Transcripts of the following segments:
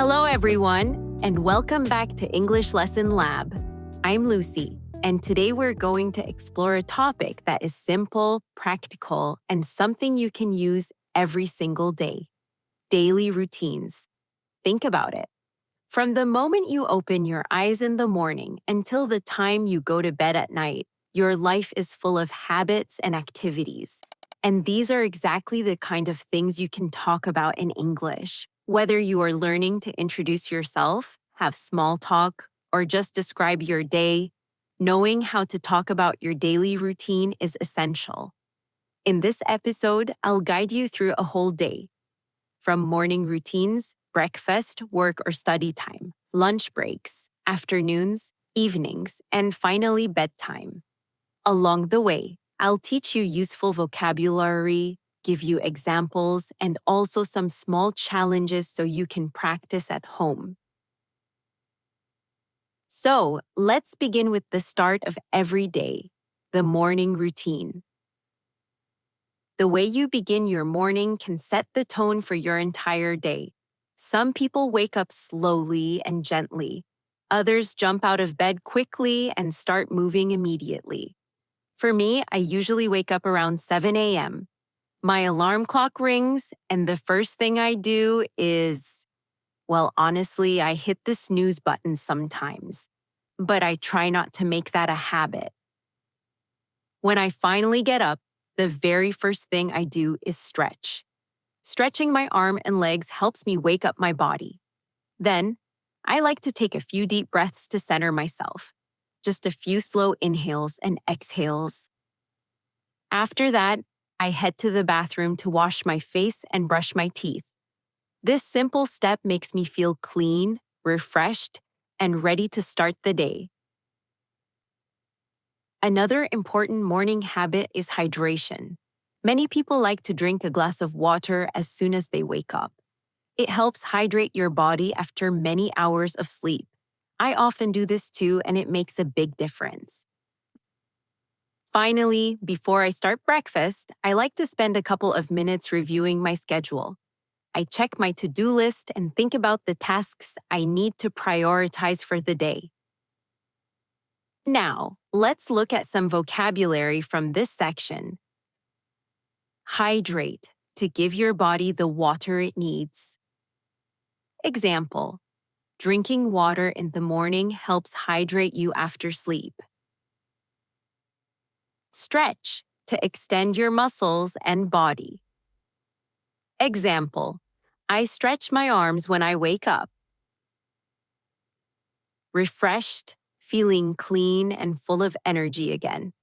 Hello, everyone, and welcome back to English Lesson Lab. I'm Lucy, and today we're going to explore a topic that is simple, practical, and something you can use every single day: daily routines. Think about it. From the moment you open your eyes in the morning until the time you go to bed at night, your life is full of habits and activities. And these are exactly the kind of things you can talk about in English. Whether you are learning to introduce yourself, have small talk, or just describe your day, knowing how to talk about your daily routine is essential. In this episode, I'll guide you through a whole day, from morning routines, breakfast, work or study time, lunch breaks, afternoons, evenings, and finally bedtime. Along the way, I'll teach you useful vocabulary, give you examples, and also some small challenges so you can practice at home. So, let's begin with the start of every day, the morning routine. The way you begin your morning can set the tone for your entire day. Some people wake up slowly and gently. Others jump out of bed quickly and start moving immediately. For me, I usually wake up around 7 a.m. My alarm clock rings, and the first thing I do is, well, honestly, I hit the snooze button sometimes, but I try not to make that a habit. When I finally get up, the very first thing I do is stretch. Stretching my arm and legs helps me wake up my body. Then, I like to take a few deep breaths to center myself. Just a few slow inhales and exhales. After that, I head to the bathroom to wash my face and brush my teeth. This simple step makes me feel clean, refreshed, and ready to start the day. Another important morning habit is hydration. Many people like to drink a glass of water as soon as they wake up. It helps hydrate your body after many hours of sleep. I often do this too, and it makes a big difference. Finally, before I start breakfast, I like to spend a couple of minutes reviewing my schedule. I check my to-do list and think about the tasks I need to prioritize for the day. Now, let's look at some vocabulary from this section. Hydrate, to give your body the water it needs. Example: drinking water in the morning helps hydrate you after sleep. Stretch, to extend your muscles and body. Example: I stretch my arms when I wake up. Refreshed, feeling clean and full of energy again.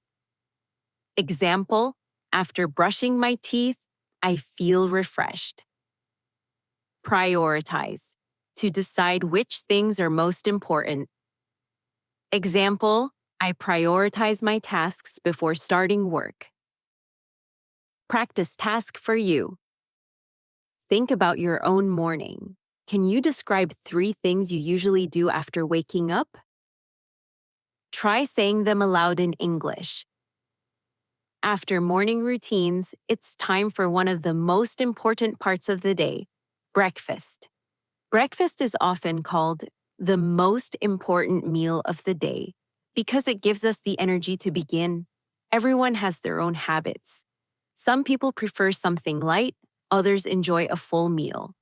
Example: after brushing my teeth, I feel refreshed. Prioritize, to decide which things are most important. Example: I prioritize my tasks before starting work. Practice task for you. Think about your own morning. Can you describe 3 things you usually do after waking up? Try saying them aloud in English. After morning routines, it's time for one of the most important parts of the day: breakfast. Breakfast is often called the most important meal of the day because it gives us the energy to begin. Everyone has their own habits. Some people prefer something light, others enjoy a full meal.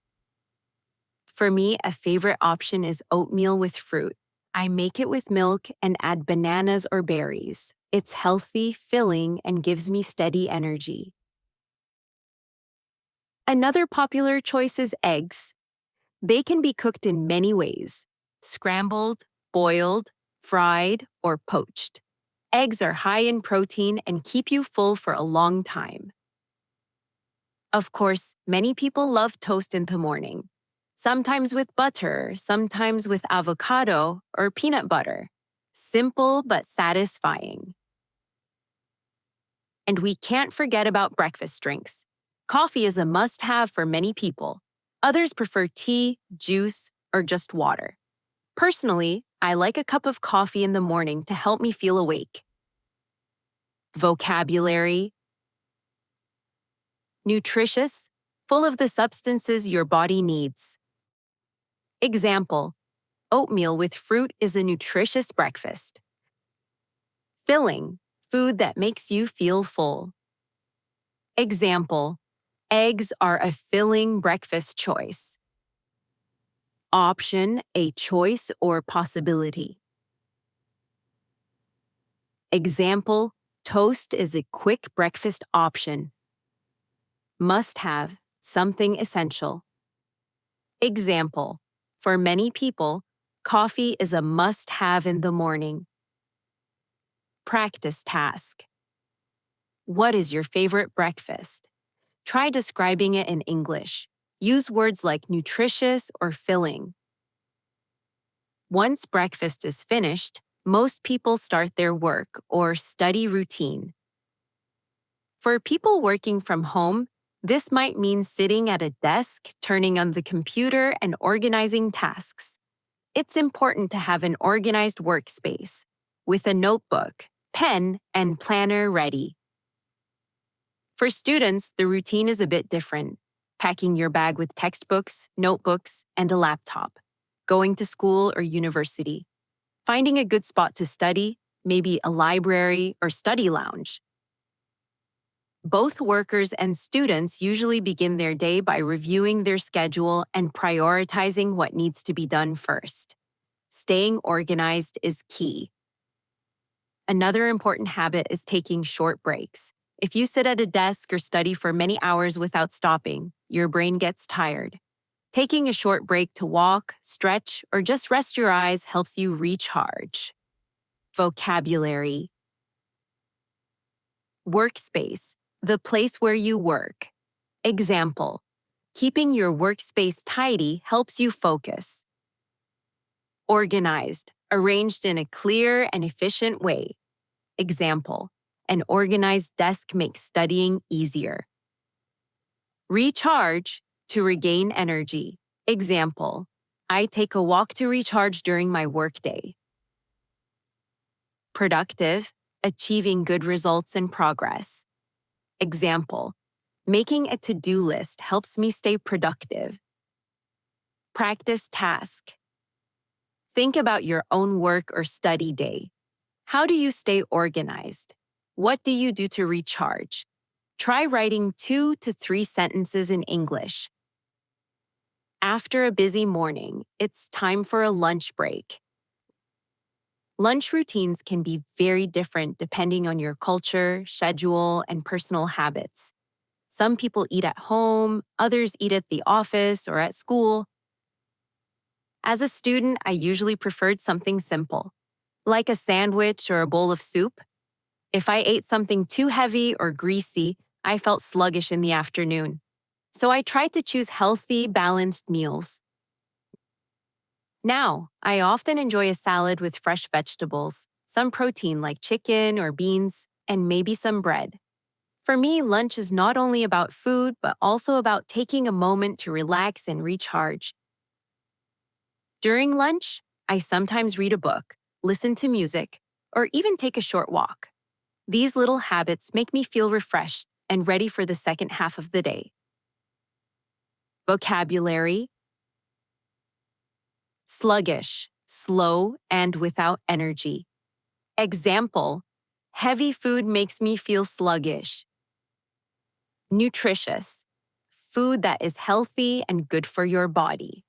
For me, a favorite option is oatmeal with fruit. I make it with milk and add bananas or berries. It's healthy, filling, and gives me steady energy. Another popular choice is eggs. They can be cooked in many ways: scrambled, boiled, fried, or poached. Eggs are high in protein and keep you full for a long time. Of course, many people love toast in the morning. Sometimes with butter, sometimes with avocado or peanut butter. Simple but satisfying. And we can't forget about breakfast drinks. Coffee is a must-have for many people. Others prefer tea, juice, or just water. Personally, I like a cup of coffee in the morning to help me feel awake. Vocabulary: nutritious, full of the substances your body needs. Example, oatmeal with fruit is a nutritious breakfast. Filling, food that makes you feel full. Example, eggs are a filling breakfast choice. Option, a choice or possibility. Example, toast is a quick breakfast option. Must have, something essential. Example, for many people, coffee is a must have in the morning. Practice task. What is your favorite breakfast? Try describing it in English. Use words like nutritious or filling. Once breakfast is finished, most people start their work or study routine. For people working from home, this might mean sitting at a desk, turning on the computer, and organizing tasks. It's important to have an organized workspace with a notebook, pen, and planner ready. For students, the routine is a bit different. Packing your bag with textbooks, notebooks, and a laptop. Going to school or university. Finding a good spot to study, maybe a library or study lounge. Both workers and students usually begin their day by reviewing their schedule and prioritizing what needs to be done first. Staying organized is key. Another important habit is taking short breaks. If you sit at a desk or study for many hours without stopping, your brain gets tired. Taking a short break to walk, stretch, or just rest your eyes helps you recharge. Vocabulary. Workspace, the place where you work. Example, keeping your workspace tidy helps you focus. Organized, arranged in a clear and efficient way. Example, an organized desk makes studying easier. Recharge, to regain energy. Example, I take a walk to recharge during my workday. Productive, achieving good results and progress. Example, making a to-do list helps me stay productive. Practice task. Think about your own work or study day. How do you stay organized? What do you do to recharge? Try writing 2 to 3 sentences in English. After a busy morning, it's time for a lunch break. Lunch routines can be very different depending on your culture, schedule, and personal habits. Some people eat at home, others eat at the office or at school. As a student, I usually preferred something simple, like a sandwich or a bowl of soup. If I ate something too heavy or greasy, I felt sluggish in the afternoon. So I tried to choose healthy, balanced meals. Now, I often enjoy a salad with fresh vegetables, some protein like chicken or beans, and maybe some bread. For me, lunch is not only about food, but also about taking a moment to relax and recharge. During lunch, I sometimes read a book, listen to music, or even take a short walk. These little habits make me feel refreshed and ready for the second half of the day. Vocabulary. Sluggish, slow, and without energy. Example, heavy food makes me feel sluggish. Nutritious, food that is healthy and good for your body.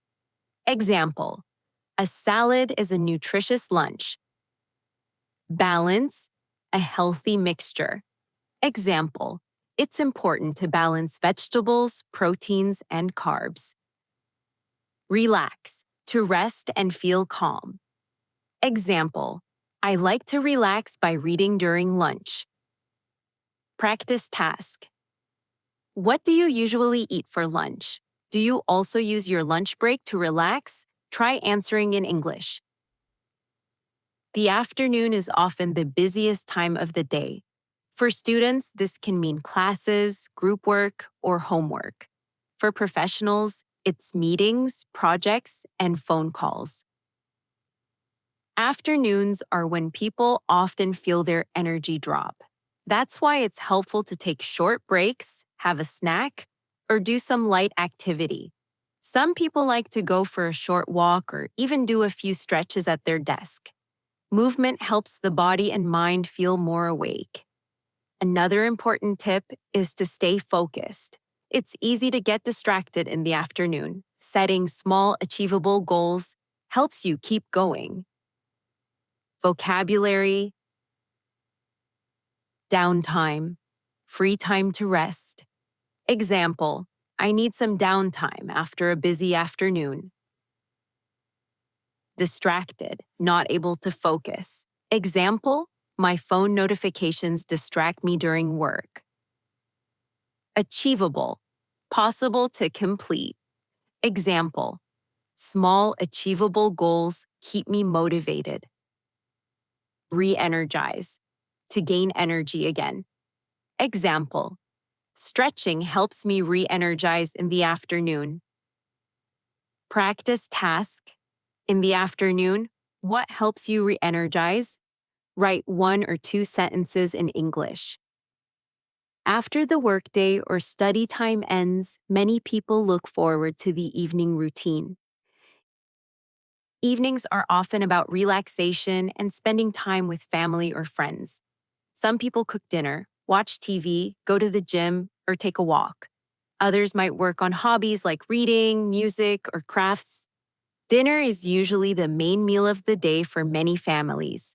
Example, a salad is a nutritious lunch. Balance, a healthy mixture. Example, it's important to balance vegetables, proteins, and carbs. Relax, to rest and feel calm. Example, I like to relax by reading during lunch. Practice task. What do you usually eat for lunch? Do you also use your lunch break to relax? Try answering in English. The afternoon is often the busiest time of the day. For students, this can mean classes, group work, or homework. For professionals, it's meetings, projects, and phone calls. Afternoons are when people often feel their energy drop. That's why it's helpful to take short breaks, have a snack, or do some light activity. Some people like to go for a short walk or even do a few stretches at their desk. Movement helps the body and mind feel more awake. Another important tip is to stay focused. It's easy to get distracted in the afternoon. Setting small, achievable goals helps you keep going. Vocabulary, downtime, free time to rest. Example, I need some downtime after a busy afternoon. Distracted, not able to focus. Example, my phone notifications distract me during work. Achievable, possible to complete. Example, small achievable goals keep me motivated. Re-energize, to gain energy again. Example, stretching helps me re-energize in the afternoon. Practice task. In the afternoon, what helps you re-energize? Write 1 or 2 sentences in English. After the workday or study time ends, many people look forward to the evening routine. Evenings are often about relaxation and spending time with family or friends. Some people cook dinner, watch TV, go to the gym, or take a walk. Others might work on hobbies like reading, music, or crafts. Dinner is usually the main meal of the day for many families.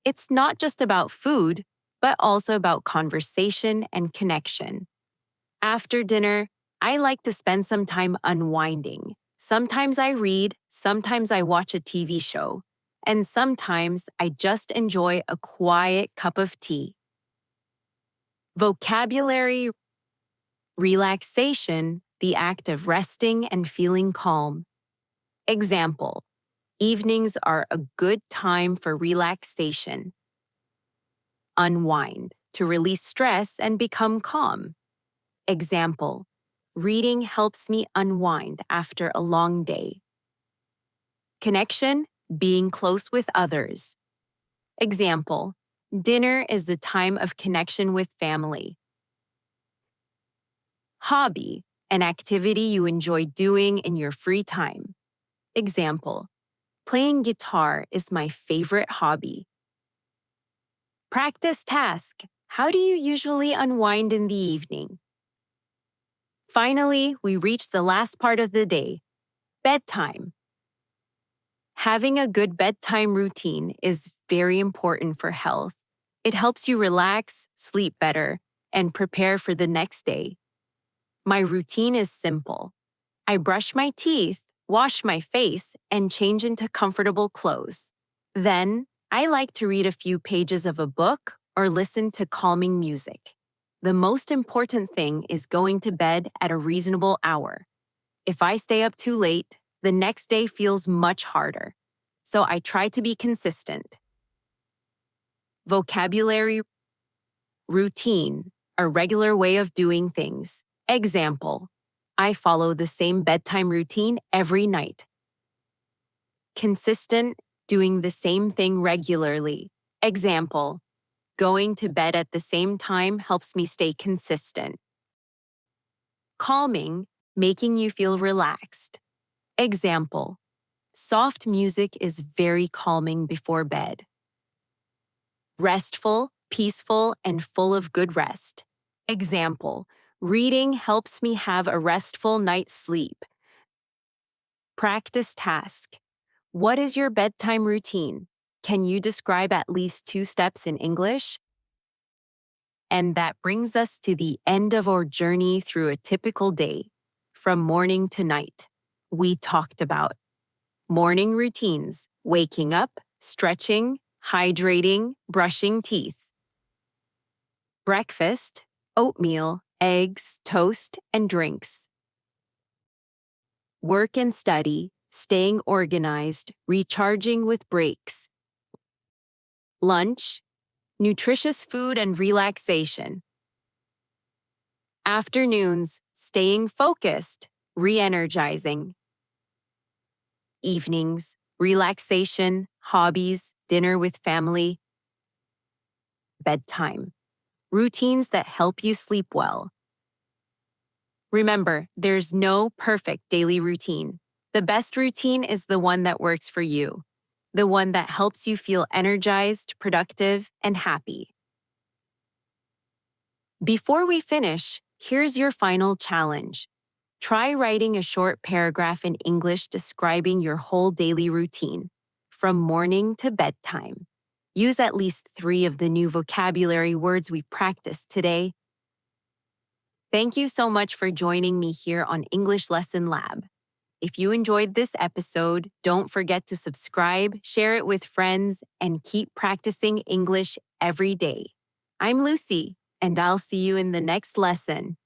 It's not just about food, but also about conversation and connection. After dinner, I like to spend some time unwinding. Sometimes I read, sometimes I watch a TV show, and sometimes I just enjoy a quiet cup of tea. Vocabulary, relaxation, the act of resting and feeling calm. Example, evenings are a good time for relaxation. Unwind, to release stress and become calm. Example, reading helps me unwind after a long day. Connection, being close with others. Example, dinner is the time of connection with family. Hobby, an activity you enjoy doing in your free time. Example, playing guitar is my favorite hobby. Practice task, how do you usually unwind in the evening? Finally, we reach the last part of the day, bedtime. Having a good bedtime routine is very important for health. It helps you relax, sleep better, and prepare for the next day. My routine is simple. I brush my teeth, wash my face, and change into comfortable clothes. Then, I like to read a few pages of a book or listen to calming music. The most important thing is going to bed at a reasonable hour. If I stay up too late, the next day feels much harder. So I try to be consistent. Vocabulary, routine, a regular way of doing things. Example, I follow the same bedtime routine every night. Consistent, doing the same thing regularly. Example, going to bed at the same time helps me stay consistent. Calming, making you feel relaxed. Example, soft music is very calming before bed. Restful, peaceful, and full of good rest. Example, reading helps me have a restful night's sleep. Practice task. What is your bedtime routine? Can you describe at least 2 steps in English? And that brings us to the end of our journey through a typical day, from morning to night. We talked about morning routines, waking up, stretching, hydrating, brushing teeth. Breakfast, oatmeal, eggs, toast, and drinks. Work and study, staying organized, recharging with breaks. Lunch, nutritious food and relaxation. Afternoons, staying focused, re-energizing. Evenings, relaxation, hobbies, dinner with family. Bedtime, routines that help you sleep well. Remember, there's no perfect daily routine. The best routine is the one that works for you, the one that helps you feel energized, productive, and happy. Before we finish, here's your final challenge. Try writing a short paragraph in English describing your whole daily routine, from morning to bedtime. Use at least 3 of the new vocabulary words we practiced today. Thank you so much for joining me here on English Lesson Lab. If you enjoyed this episode, don't forget to subscribe, share it with friends, and keep practicing English every day. I'm Lucy, and I'll see you in the next lesson.